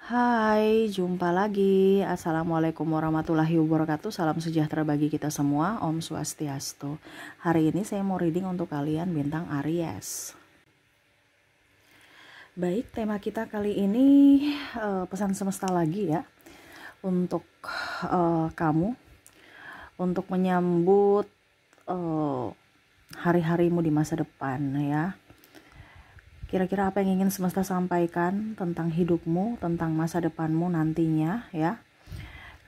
Hai, jumpa lagi. Assalamualaikum warahmatullahi wabarakatuh. Salam sejahtera bagi kita semua. Om Swastiastu. Hari ini saya mau reading untuk kalian bintang Aries. Baik, tema kita kali ini pesan semesta lagi ya. Untuk kamu. Untuk menyambut hari-harimu di masa depan ya. Kira-kira apa yang ingin semesta sampaikan tentang hidupmu, tentang masa depanmu nantinya ya.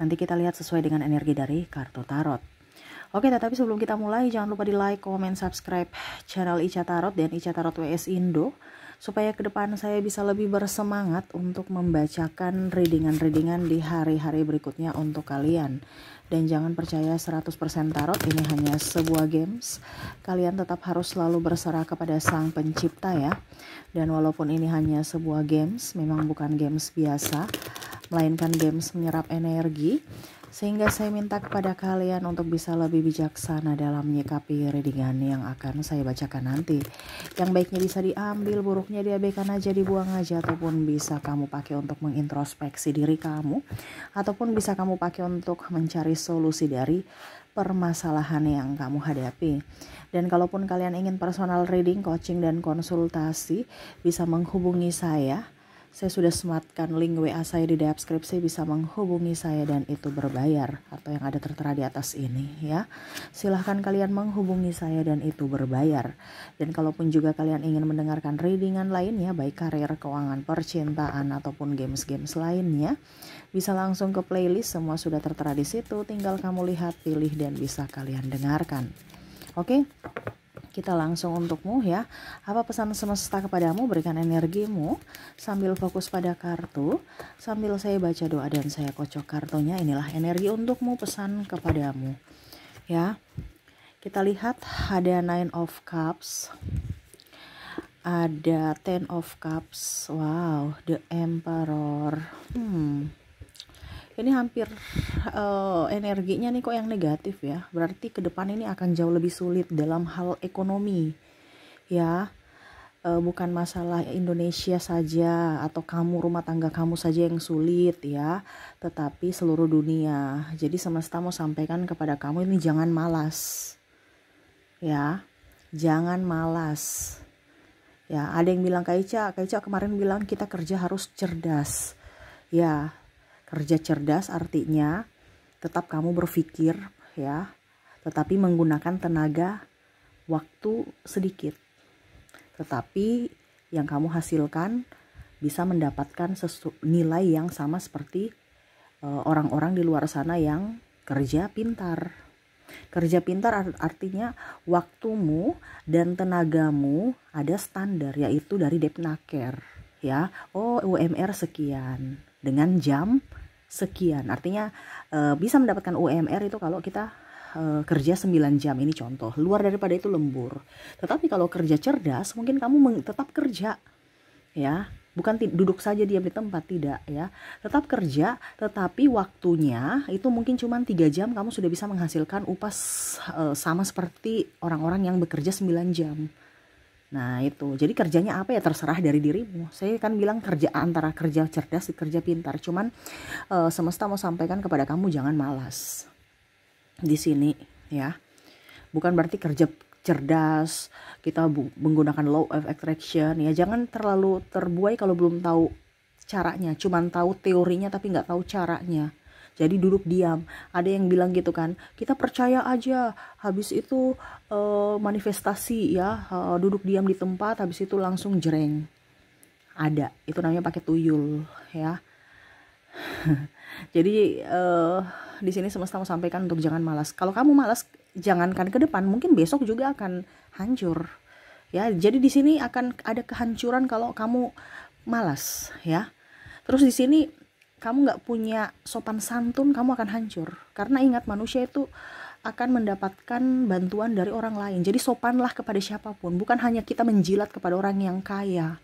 Nanti kita lihat sesuai dengan energi dari kartu tarot. Oke, tetapi sebelum kita mulai jangan lupa di like, comment, subscribe channel Ica Tarot dan Ica Tarot WS Indo. Supaya ke depan saya bisa lebih bersemangat untuk membacakan readingan-readingan di hari-hari berikutnya untuk kalian. Dan jangan percaya 100% tarot, ini hanya sebuah games. Kalian tetap harus selalu berserah kepada sang pencipta ya. Dan walaupun ini hanya sebuah games, memang bukan games biasa, melainkan games menyerap energi. Sehingga saya minta kepada kalian untuk bisa lebih bijaksana dalam menyikapi readingan yang akan saya bacakan nanti. Yang baiknya bisa diambil, buruknya diabaikan aja, dibuang aja, ataupun bisa kamu pakai untuk mengintrospeksi diri kamu, ataupun bisa kamu pakai untuk mencari solusi dari permasalahan yang kamu hadapi. Dan kalaupun kalian ingin personal reading, coaching, dan konsultasi, bisa menghubungi saya. Saya sudah sematkan link WA saya di deskripsi, bisa menghubungi saya dan itu berbayar atau yang ada tertera di atas ini ya. Silahkan kalian menghubungi saya dan itu berbayar. Dan kalaupun juga kalian ingin mendengarkan readingan lainnya, baik karir, keuangan, percintaan ataupun games-games lainnya, bisa langsung ke playlist, semua sudah tertera di situ. Tinggal kamu lihat, pilih dan bisa kalian dengarkan. Oke? Kita langsung untukmu ya. Apa pesan semesta kepadamu? Berikan energimu sambil fokus pada kartu, sambil saya baca doa dan saya kocok kartunya. Inilah energi untukmu, pesan kepadamu ya. Kita lihat ada Nine of Cups, ada Ten of Cups, wow, The Emperor. Ini hampir energinya nih kok yang negatif ya. Berarti ke depan ini akan jauh lebih sulit dalam hal ekonomi ya. Bukan masalah Indonesia saja atau kamu, rumah tangga kamu saja yang sulit ya, tetapi seluruh dunia. Jadi semesta mau sampaikan kepada kamu ini, jangan malas ya, jangan malas ya. Ada yang bilang, Kak Ica kemarin bilang kita kerja harus cerdas ya. Kerja cerdas artinya tetap kamu berpikir ya, tetapi menggunakan tenaga, waktu sedikit. Tetapi yang kamu hasilkan bisa mendapatkan nilai yang sama seperti orang-orang di luar sana yang kerja pintar. Kerja pintar artinya waktumu dan tenagamu ada standar, yaitu dari Depnaker ya. Oh, UMR sekian dengan jam sekian. Artinya bisa mendapatkan UMR itu kalau kita kerja 9 jam, ini contoh. Luar daripada itu lembur. Tetapi kalau kerja cerdas, mungkin kamu tetap kerja ya. Bukan duduk saja diam di tempat, tidak ya. Tetap kerja, tetapi waktunya itu mungkin cuma 3 jam kamu sudah bisa menghasilkan upah sama seperti orang-orang yang bekerja 9 jam. Nah itu, jadi kerjanya apa ya terserah dari dirimu. Saya kan bilang kerja antara kerja cerdas dan kerja pintar. Cuman semesta mau sampaikan kepada kamu, jangan malas di sini ya. Bukan berarti kerja cerdas kita menggunakan law of attraction ya. Jangan terlalu terbuai kalau belum tahu caranya. Cuman tahu teorinya tapi nggak tahu caranya. Jadi duduk diam. Ada yang bilang gitu kan, kita percaya aja, habis itu manifestasi ya, duduk diam di tempat, habis itu langsung jreng. Ada, itu namanya pakai tuyul ya. Jadi di sini semesta mau sampaikan untuk jangan malas. Kalau kamu malas, jangankan ke depan, mungkin besok juga akan hancur ya. Jadi di sini akan ada kehancuran kalau kamu malas ya. Terus di sini kamu nggak punya sopan santun, kamu akan hancur. Karena ingat, manusia itu akan mendapatkan bantuan dari orang lain. Jadi sopanlah kepada siapapun, bukan hanya kita menjilat kepada orang yang kaya.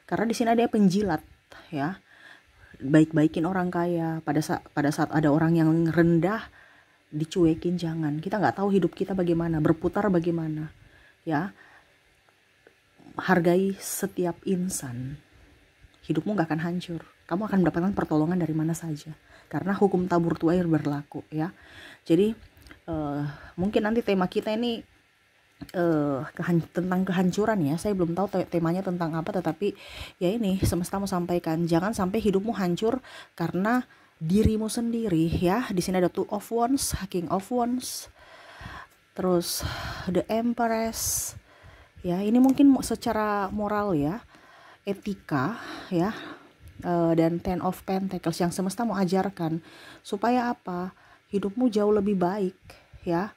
Karena di sini ada penjilat ya. Baik-baikin orang kaya. Pada saat ada orang yang rendah, dicuekin, jangan. Kita nggak tahu hidup kita bagaimana, berputar bagaimana ya. Hargai setiap insan. Hidupmu nggak akan hancur kamu akan mendapatkan pertolongan dari mana saja, karena hukum tabur tuair berlaku ya. Jadi mungkin nanti tema kita ini tentang kehancuran ya. Saya belum tahu temanya tentang apa, tetapi ya ini semesta mau sampaikan, jangan sampai hidupmu hancur karena dirimu sendiri ya. Di sini ada Two of Wands, King of Wands, terus The Empress ya. Ini mungkin secara moral ya, etika ya, dan Ten of Pentacles yang semesta mau ajarkan supaya apa, hidupmu jauh lebih baik ya.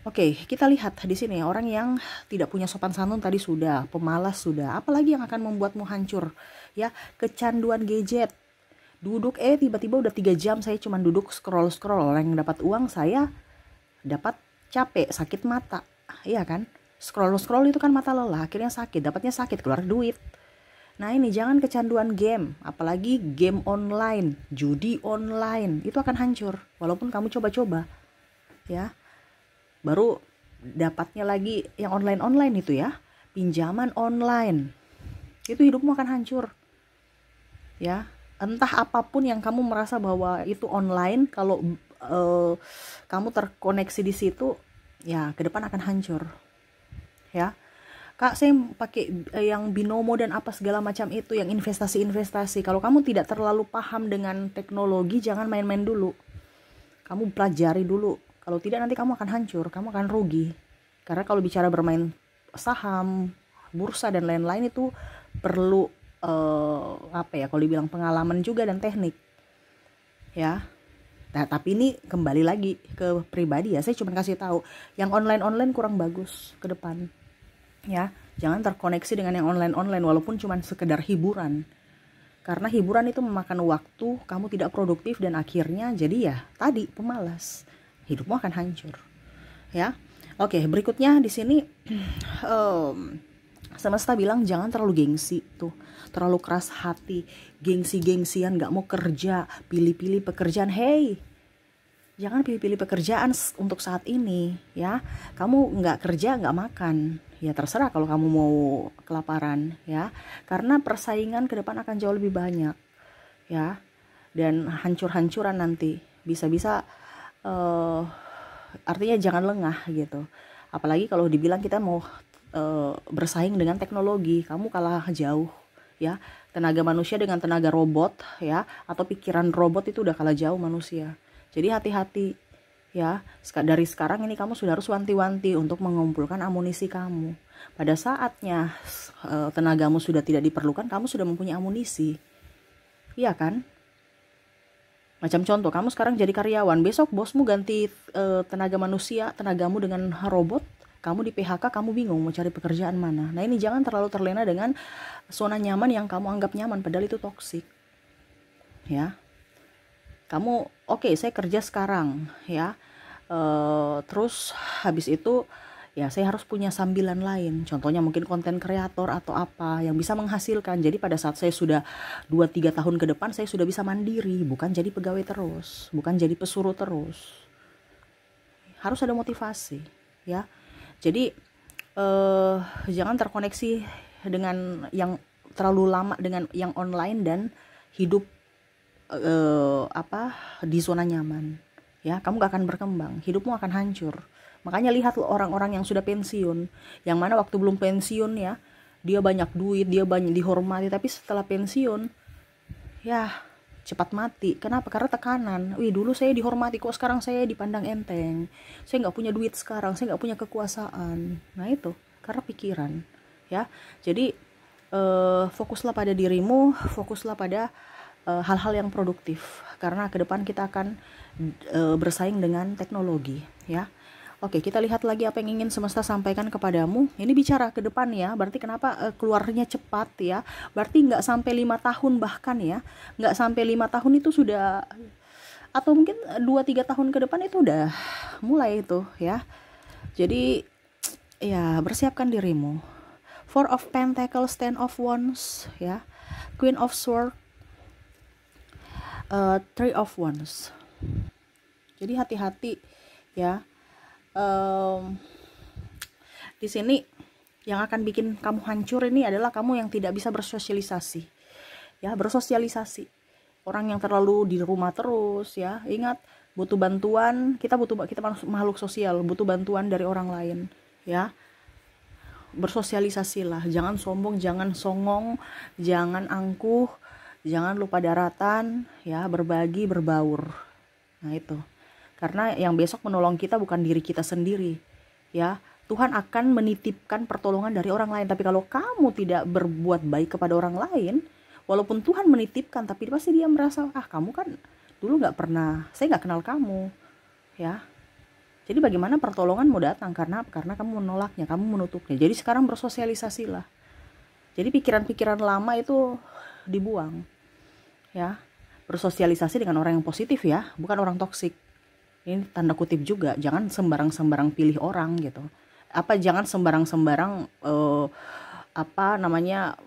Oke, kita lihat di sini orang yang tidak punya sopan santun tadi sudah, pemalas sudah, apalagi yang akan membuatmu hancur ya. Kecanduan gadget, duduk tiba-tiba udah 3 jam saya cuma duduk scroll, orang yang dapat uang, saya dapat capek, sakit mata, iya kan? Scroll itu kan mata lelah, akhirnya sakit, dapatnya sakit, keluar duit. Nah ini jangan kecanduan game, apalagi game online, judi online, itu akan hancur walaupun kamu coba-coba ya. Baru dapatnya lagi yang online itu ya, pinjaman online, itu hidupmu akan hancur ya. Entah apapun yang kamu merasa bahwa itu online, kalau kamu terkoneksi di situ ya, ke depan akan hancur ya. Kak, saya pakai yang binomo dan apa segala macam itu, yang investasi. Kalau kamu tidak terlalu paham dengan teknologi, jangan main-main dulu. Kamu pelajari dulu. Kalau tidak nanti kamu akan hancur, kamu akan rugi. Karena kalau bicara bermain saham, bursa dan lain-lain itu perlu kalau dibilang pengalaman juga dan teknik. Ya. Nah, tapi ini kembali lagi ke pribadi ya. Saya cuma kasih tahu, yang online kurang bagus ke depan. Ya, jangan terkoneksi dengan yang online walaupun cuma sekedar hiburan. Karena hiburan itu memakan waktu, kamu tidak produktif dan akhirnya jadi ya tadi pemalas. Hidupmu akan hancur ya. Oke, berikutnya di sini semesta bilang jangan terlalu gengsi tuh, terlalu keras hati, gengsian, nggak mau kerja, pilih-pilih pekerjaan. Hey, jangan pilih-pilih pekerjaan untuk saat ini ya. Kamu nggak kerja nggak makan ya, terserah kalau kamu mau kelaparan ya, karena persaingan ke depan akan jauh lebih banyak ya, dan hancur-hancuran nanti bisa-bisa. Artinya jangan lengah gitu. Apalagi kalau dibilang kita mau bersaing dengan teknologi, kamu kalah jauh ya. Tenaga manusia dengan tenaga robot ya, atau pikiran robot itu udah kalah jauh manusia. Jadi hati-hati ya. Dari sekarang ini kamu sudah harus wanti-wanti untuk mengumpulkan amunisi kamu. Pada saatnya tenagamu sudah tidak diperlukan, kamu sudah mempunyai amunisi. Iya kan? Macam contoh, kamu sekarang jadi karyawan, besok bosmu ganti tenaga manusia, tenagamu dengan robot, kamu di PHK, kamu bingung mau cari pekerjaan mana. Nah ini jangan terlalu terlena dengan zona nyaman yang kamu anggap nyaman, padahal itu toksik. Ya, kamu oke, saya kerja sekarang ya, terus habis itu ya saya harus punya sambilan lain, contohnya mungkin konten kreator atau apa yang bisa menghasilkan. Jadi pada saat saya sudah 2-3 tahun ke depan, saya sudah bisa mandiri, bukan jadi pegawai terus, bukan jadi pesuruh terus. Harus ada motivasi ya. Jadi jangan terkoneksi dengan yang terlalu lama dengan yang online dan hidup di zona nyaman ya. Kamu gak akan berkembang, hidupmu akan hancur. Makanya lihat orang-orang yang sudah pensiun, yang mana waktu belum pensiun ya, dia banyak duit, dia banyak dihormati, tapi setelah pensiun ya cepat mati. Kenapa? Karena tekanan. Wih, dulu saya dihormati, kok sekarang saya dipandang enteng, saya nggak punya duit sekarang, saya nggak punya kekuasaan. Nah itu karena pikiran ya. Jadi fokuslah pada dirimu, fokuslah pada hal-hal yang produktif, karena ke depan kita akan bersaing dengan teknologi ya. Oke, kita lihat lagi apa yang ingin semesta sampaikan kepadamu. Ini bicara ke depan ya, berarti kenapa keluarnya cepat ya. Berarti nggak sampai 5 tahun bahkan ya. Nggak sampai 5 tahun itu sudah, atau mungkin 2-3 tahun ke depan itu udah mulai itu ya. Jadi ya bersiapkan dirimu. Four of Pentacles, Ten of Wands ya, Queen of Swords, Three of Wands. Jadi hati-hati ya. Di sini yang akan bikin kamu hancur ini adalah kamu yang tidak bisa bersosialisasi ya, bersosialisasi. Orang yang terlalu di rumah terus, ya, ingat butuh bantuan, kita makhluk sosial, butuh bantuan dari orang lain, ya. Bersosialisasilah, jangan sombong, jangan songong, jangan angkuh, jangan lupa daratan, ya, berbagi, berbaur. Nah itu, karena yang besok menolong kita bukan diri kita sendiri, ya. Tuhan akan menitipkan pertolongan dari orang lain. Tapi kalau kamu tidak berbuat baik kepada orang lain, walaupun Tuhan menitipkan, tapi pasti dia merasa, kamu kan dulu nggak pernah, saya nggak kenal kamu, ya. Jadi bagaimana pertolongan mau datang? Karena kamu menolaknya, kamu menutupnya. Jadi sekarang bersosialisasilah. Jadi pikiran-pikiran lama itu dibuang, ya. Bersosialisasi dengan orang yang positif, ya, bukan orang toksik. Ini tanda kutip juga, jangan sembarang-sembarang pilih orang gitu. Jangan sembarang-sembarang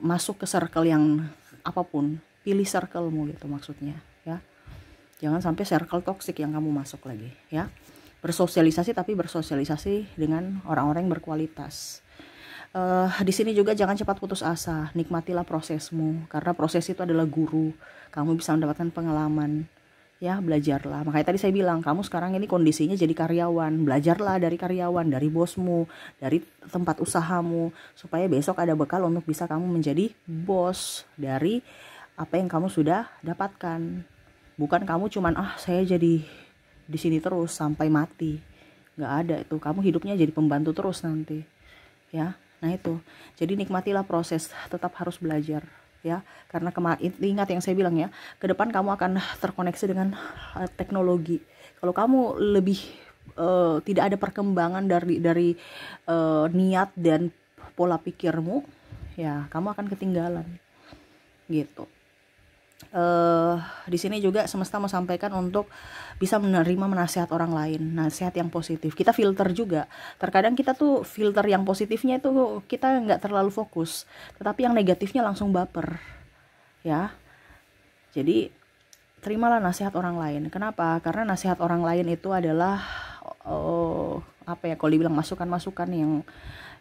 masuk ke circle yang apapun. Pilih circlemu gitu maksudnya, ya. Jangan sampai circle toksik yang kamu masuk lagi, ya. Bersosialisasi, tapi bersosialisasi dengan orang-orang yang berkualitas. Di sini juga jangan cepat putus asa, nikmatilah prosesmu, karena proses itu adalah guru. Kamu bisa mendapatkan pengalaman, ya, belajarlah. Makanya tadi saya bilang, kamu sekarang ini kondisinya jadi karyawan, belajarlah dari karyawan, dari bosmu, dari tempat usahamu, supaya besok ada bekal untuk bisa kamu menjadi bos dari apa yang kamu sudah dapatkan. Bukan kamu cuman saya jadi di sini terus sampai mati, nggak ada itu. Kamu hidupnya jadi pembantu terus nanti, ya. Nah itu, jadi nikmatilah proses, tetap harus belajar, ya. Karena ingat yang saya bilang, ya, ke depan kamu akan terkoneksi dengan teknologi. Kalau kamu lebih tidak ada perkembangan dari niat dan pola pikirmu, ya, kamu akan ketinggalan, gitu. Di sini juga semesta mau sampaikan untuk bisa menerima menasihat orang lain, nasihat yang positif. Kita filter juga. Terkadang kita tuh filter yang positifnya itu kita nggak terlalu fokus, tetapi yang negatifnya langsung baper, ya. Jadi terimalah nasihat orang lain. Kenapa? Karena nasihat orang lain itu adalah kalau dibilang masukan-masukan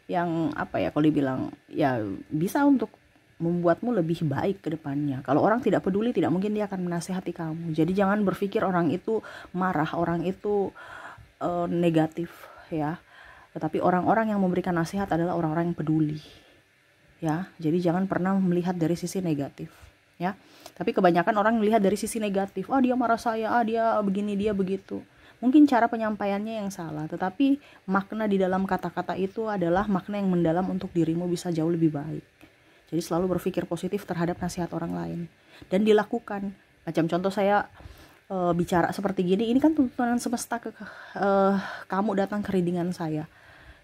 yang kalau dibilang, ya, bisa untuk membuatmu lebih baik ke depannya. Kalau orang tidak peduli, tidak mungkin dia akan menasihati kamu. Jadi jangan berpikir orang itu marah, orang itu negatif, ya. Tetapi orang-orang yang memberikan nasihat adalah orang-orang yang peduli, ya. Jadi jangan pernah melihat dari sisi negatif, ya. Tapi kebanyakan orang melihat dari sisi negatif. Dia marah saya, dia begini, dia begitu. Mungkin cara penyampaiannya yang salah, tetapi makna di dalam kata-kata itu adalah makna yang mendalam untuk dirimu bisa jauh lebih baik. Jadi selalu berpikir positif terhadap nasihat orang lain dan dilakukan. Macam contoh saya bicara seperti gini, ini kan tuntunan semesta kamu datang ke readingan saya,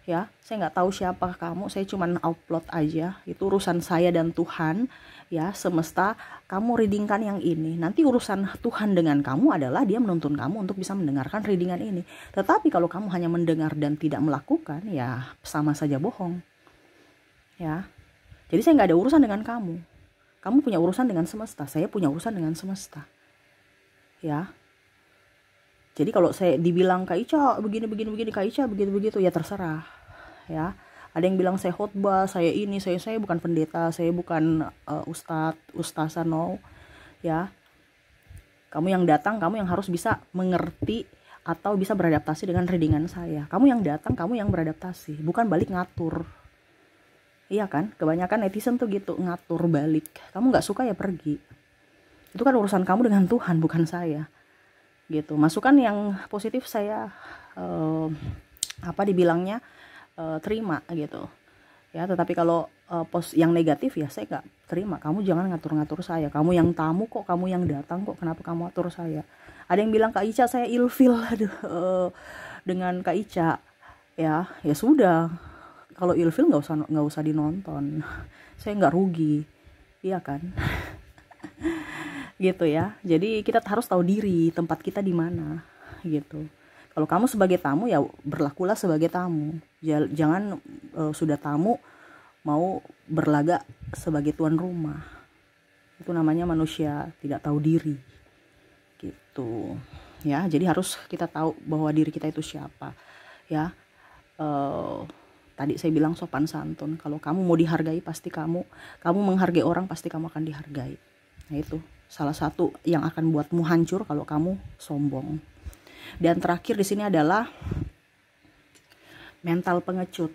ya. Saya nggak tahu siapa kamu, saya cuma upload aja. Itu urusan saya dan Tuhan, ya. Semesta, kamu readingkan yang ini. Nanti urusan Tuhan dengan kamu adalah dia menuntun kamu untuk bisa mendengarkan readingan ini. Tetapi kalau kamu hanya mendengar dan tidak melakukan, ya sama saja bohong, ya. Jadi saya nggak ada urusan dengan kamu. Kamu punya urusan dengan semesta. Saya punya urusan dengan semesta, ya. Jadi kalau saya dibilang Kak Ica begini, Kak Ica begitu, ya terserah, ya. Ada yang bilang saya khotbah, saya ini, saya bukan pendeta, saya bukan ustazah, no, ya. Kamu yang datang, kamu yang harus bisa mengerti atau bisa beradaptasi dengan readingan saya. Kamu yang datang, kamu yang beradaptasi, bukan balik ngatur. Iya kan, kebanyakan netizen tuh gitu, ngatur balik. Kamu nggak suka ya pergi. Itu kan urusan kamu dengan Tuhan, bukan saya. Gitu. Masukan yang positif saya dibilangnya terima gitu. Ya, tetapi kalau yang negatif, ya saya nggak terima. Kamu jangan ngatur-ngatur saya. Kamu yang tamu kok, kamu yang datang kok, kenapa kamu atur saya? Ada yang bilang Kak Ica saya ilfil dengan Kak Ica. Ya sudah. Kalau ilfil nggak usah dinonton, saya nggak rugi, iya kan? Gitu ya. Jadi kita harus tahu diri tempat kita di mana, gitu. Kalau kamu sebagai tamu, ya berlakulah sebagai tamu. Jangan sudah tamu mau berlagak sebagai tuan rumah. Itu namanya manusia tidak tahu diri, gitu. Ya, jadi harus kita tahu bahwa diri kita itu siapa, ya. Tadi saya bilang sopan santun. Kalau kamu mau dihargai, pasti kamu menghargai orang, pasti kamu akan dihargai, Nah itu salah satu yang akan buatmu hancur kalau kamu sombong. Dan terakhir di sini adalah mental pengecut.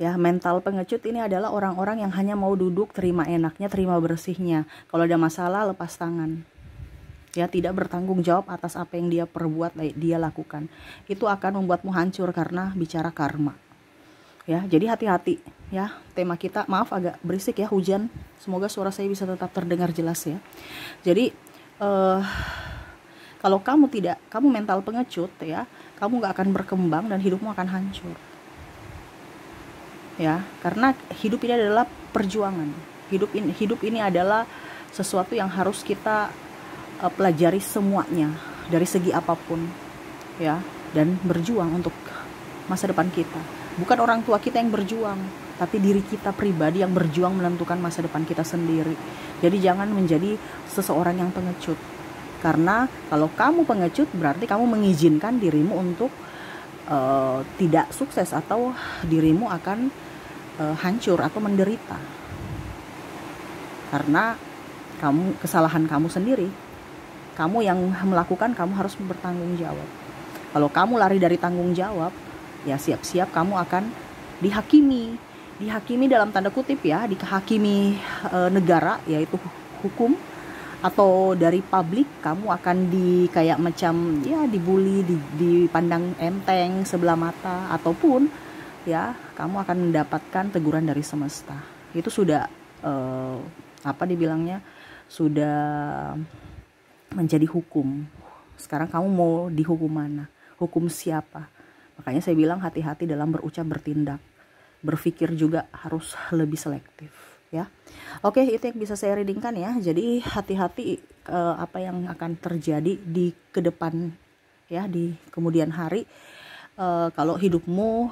Ya, mental pengecut ini adalah orang-orang yang hanya mau duduk, terima enaknya, terima bersihnya. Kalau ada masalah lepas tangan. Ya, tidak bertanggung jawab atas apa yang dia perbuat, dia lakukan. Itu akan membuatmu hancur karena bicara karma. Ya, jadi hati-hati ya. Tema kita, maaf agak berisik ya, hujan. Semoga suara saya bisa tetap terdengar jelas ya. Jadi kalau kamu mental pengecut ya, kamu gak akan berkembang dan hidupmu akan hancur. Ya, karena hidup ini adalah perjuangan. Hidup ini adalah sesuatu yang harus kita pelajari semuanya dari segi apapun ya, dan berjuang untuk masa depan kita. Bukan orang tua kita yang berjuang, tapi diri kita pribadi yang berjuang menentukan masa depan kita sendiri. Jadi jangan menjadi seseorang yang pengecut. Karena kalau kamu pengecut berarti kamu mengizinkan dirimu untuk tidak sukses atau dirimu akan hancur atau menderita. Karena kesalahan kamu sendiri. Kamu yang melakukan, kamu harus bertanggung jawab. Kalau kamu lari dari tanggung jawab, ya siap-siap kamu akan dihakimi dalam tanda kutip ya, dihakimi negara, yaitu hukum, atau dari publik. Kamu akan kayak macam ya dibully, dipandang enteng sebelah mata, ataupun ya kamu akan mendapatkan teguran dari semesta. Itu sudah sudah menjadi hukum. Sekarang kamu mau dihukum mana? Hukum siapa? Makanya saya bilang hati-hati dalam berucap, bertindak. Berpikir juga harus lebih selektif ya. Oke, itu yang bisa saya readingkan ya. Jadi hati-hati apa yang akan terjadi di ke depan ya, di kemudian hari. Kalau hidupmu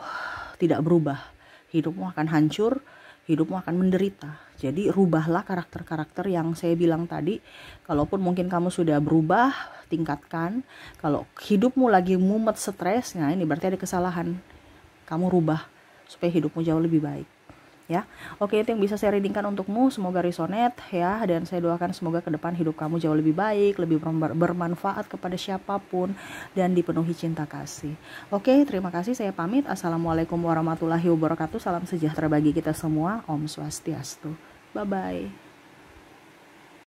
tidak berubah, hidupmu akan hancur, hidupmu akan menderita. Jadi rubahlah karakter-karakter yang saya bilang tadi. Kalaupun mungkin kamu sudah berubah, tingkatkan. Kalau hidupmu lagi mumet, stres, nah ini berarti ada kesalahan. Kamu rubah supaya hidupmu jauh lebih baik ya. Oke, itu yang bisa saya readingkan untukmu. Semoga resonate ya, dan saya doakan semoga ke depan hidup kamu jauh lebih baik, lebih bermanfaat kepada siapapun, dan dipenuhi cinta kasih. Oke, terima kasih, saya pamit. Assalamualaikum warahmatullahi wabarakatuh. Salam sejahtera bagi kita semua. Om Swastiastu. Bye bye.